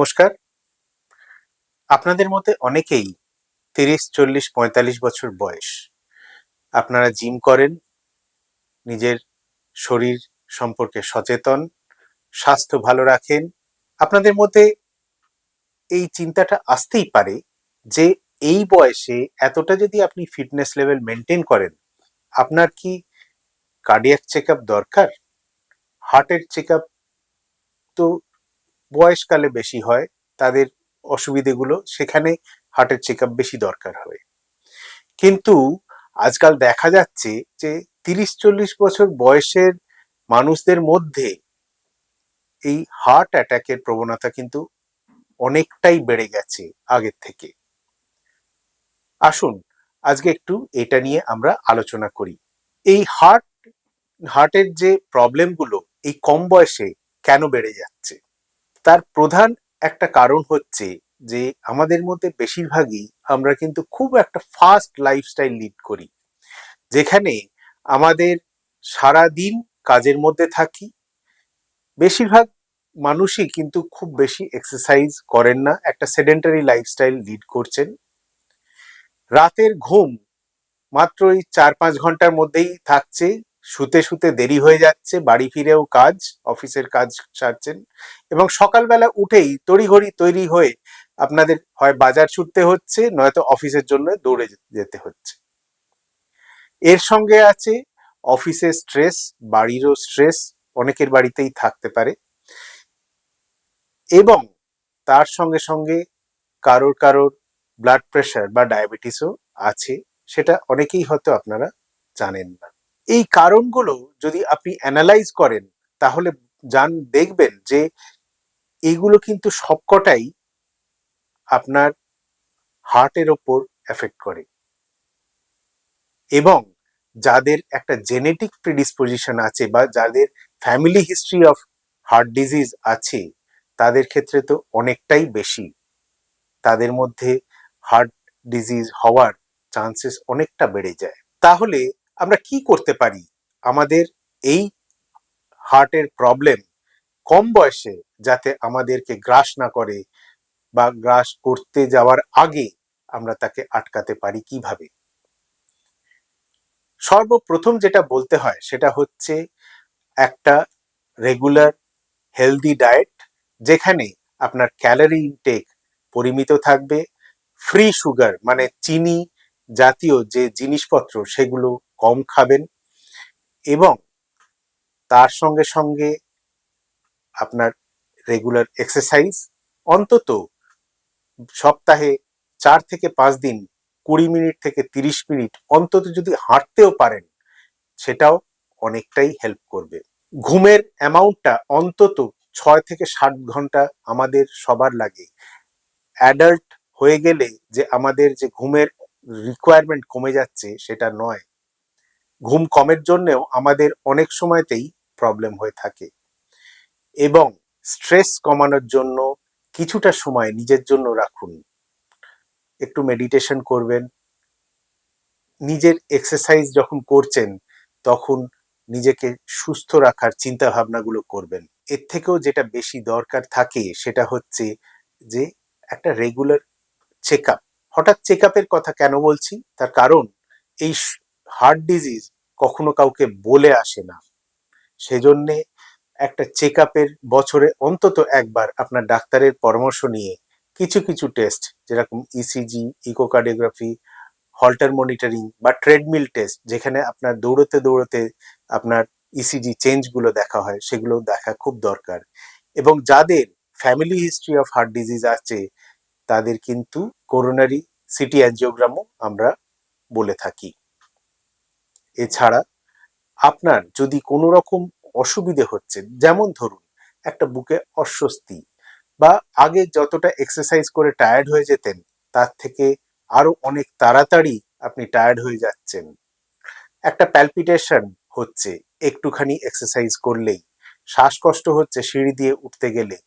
নমস্কার। আপনাদের মধ্যে অনেকেই ৩০, ৪০, ৪৫ বছর বয়স। আপনারা জিম করেন, নিজের শরীর সম্পর্কে সচেতন, স্বাস্থ্য ভালো রাখেন। আপনাদের মধ্যে এই চিন্তাটা আসতেই পারে যে এই বয়সে এতটা যদি আপনি ফিটনেস লেভেল মেনটেন করেন, আপনার কি কার্ডিয়াক চেকআপ দরকার? হার্টের চেকআপ তো বয়সকালে বেশি হয়, তাদের অসুবিধেগুলো সেখানে হার্টের চেকআপ বেশি দরকার হয়। কিন্তু আজকাল দেখা যাচ্ছে যে ৩০-৪০ বছর বয়সের মানুষদের মধ্যে এই হার্ট অ্যাটাকের প্রবণতা কিন্তু অনেকটাই বেড়ে গেছে আগের থেকে। আসুন আজকে একটু এটা নিয়ে আমরা আলোচনা করি। এই হার্টের যে প্রবলেমগুলো এই কম বয়সে কেন বেড়ে যাচ্ছে, তার প্রধান একটা কারণ হচ্ছে যে আমাদের মধ্যে বেশিরভাগই আমরা কিন্তু খুব একটা ফাস্ট লাইফস্টাইল লিড করি, যেখানে আমাদের সারাদিন কাজের মধ্যে থাকি। বেশিরভাগ মানুষই কিন্তু খুব বেশি এক্সারসাইজ করেন না, একটা সেডেন্টারি লাইফস্টাইল লিড করছেন। রাতের ঘুম মাত্র এই ৪-৫ ঘন্টার মধ্যেই থাকছে, শুতে শুতে দেরি হয়ে যাচ্ছে, বাড়ি ফিরেও কাজ, অফিসের কাজ সারছেন এবং সকালবেলা উঠেই তড়িঘড়ি তৈরি হয়ে আপনাদের হয় বাজার ছুটতে হচ্ছে, নয়তো অফিসের জন্য দৌড়ে যেতে হচ্ছে। এর সঙ্গে আছে অফিসের স্ট্রেস, বাড়িরও স্ট্রেস, অনেকের বাড়িতেই থাকতে পারে, এবং তার সঙ্গে সঙ্গে কারোর কারোর ব্লাড প্রেশার বা ডায়াবেটিসও আছে, সেটা অনেকেই হয়তো আপনারা জানেন না। এই কারণগুলো যদি আপনি অ্যানালাইজ করেন তাহলে দেখবেন যে এইগুলো কিন্তু সবকটাই আপনার হার্টের ওপর এফেক্ট করে, এবং যাদের একটা জেনেটিক প্রিডিসপোজিশন আছে বা যাদের family history of heart disease আছে, তাদের ক্ষেত্রে তো অনেকটাই বেশি, তাদের মধ্যে হার্ট ডিজিজ হওয়ার চান্সেস অনেকটা বেড়ে যায়। তাহলে আমরা কি করতে পারি আমাদের এই হার্টের প্রবলেম কম বয়সে যাতে আমাদেরকে গ্রাস না করে, বা গ্রাস করতে যাওয়ার আগে আমরা তাকে আটকাতে পারি কিভাবে? সর্বপ্রথম যেটা বলতে হয় সেটা হচ্ছে একটা রেগুলার হেলদি ডায়েট, যেখানে আপনার ক্যালোরি ইনটেক পরিমিত থাকবে, ফ্রি সুগার মানে চিনি জাতীয় যে জিনিসপত্র সেগুলো কম খাবেন, এবং তার সঙ্গে সঙ্গে আপনার রেগুলার এক্সারসাইজ, অন্তত সপ্তাহে ৪ থেকে ৫ দিন ২০ মিনিট থেকে ৩০ মিনিট অন্তত যদি হাঁটতেও পারেন, সেটাও অনেকটাই হেল্প করবে। ঘুমের অ্যামাউন্টটা অন্তত ৬ থেকে ৭ ঘন্টা আমাদের সবার লাগে। অ্যাডাল্ট হয়ে গেলে যে আমাদের যে ঘুমের রিকোয়ারমেন্ট কমে যাচ্ছে সেটা নয়, ঘুম কমের জন্যেও আমাদের অনেক সময়তেই প্রবলেম হয়ে থাকে। এবং স্ট্রেস কমানোর জন্য কিছুটা সময় নিজের জন্য রাখুন, একটু মেডিটেশন করবেন, নিজের এক্সারসাইজ যখন করছেন তখন নিজেকে সুস্থ রাখার চিন্তা ভাবনাগুলো করবেন। এর থেকেও যেটা বেশি দরকার থাকে সেটা হচ্ছে যে একটা রেগুলার চেকআপ। হঠাৎ চেকআপের কথা কেন বলছি, তার কারণ এই হার্ট ডিজিজ কখনো কাউকে বলে আসে না, সেজন্যে একটা চেকআপের বছরে অন্তত একবার আপনার ডাক্তারের পরামর্শ নিয়ে কিছু কিছু টেস্ট, যেরকম ইসিজি, ইকোকার্ডিওগ্রাফি, হল্টার মনিটরিং বা ট্রেডমিল টেস্ট, যেখানে আপনার দৌড়তে দৌড়তে আপনার ইসিজি চেঞ্জগুলো দেখা হয়, সেগুলো দেখা খুব দরকার। এবং যাদের family history of heart disease আছে তাদের কিন্তু করোনারি সিটি অ্যাঞ্জিওগ্রামও আমরা বলে থাকি। এছাড়া আপনার যদি কোনো রকম অসুবিধে হচ্ছে, যেমন ধরুন একটা বুকে অস্বস্তি, বা আগে যতটা এক্সারসাইজ করে টায়ার্ড হয়ে যেতেন তার থেকে আরো অনেক তাড়াতাড়ি আপনি টায়ার্ড হয়ে যাচ্ছেন, একটা প্যালপিটেশন হচ্ছে একটুখানি এক্সারসাইজ করলেই, শ্বাসকষ্ট হচ্ছে সিঁড়ি দিয়ে উঠতে গেলে,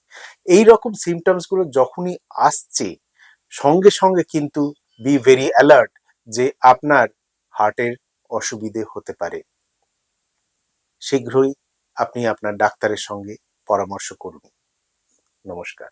এই রকম সিমটমস গুলো যখনই আসছে, সঙ্গে সঙ্গে কিন্তু বি ভেরি অ্যালার্ট যে আপনার হার্টের অসুবিধে হতে পারে। শীঘ্রই আপনি আপনার ডাক্তারের সঙ্গে পরামর্শ করুন। নমস্কার।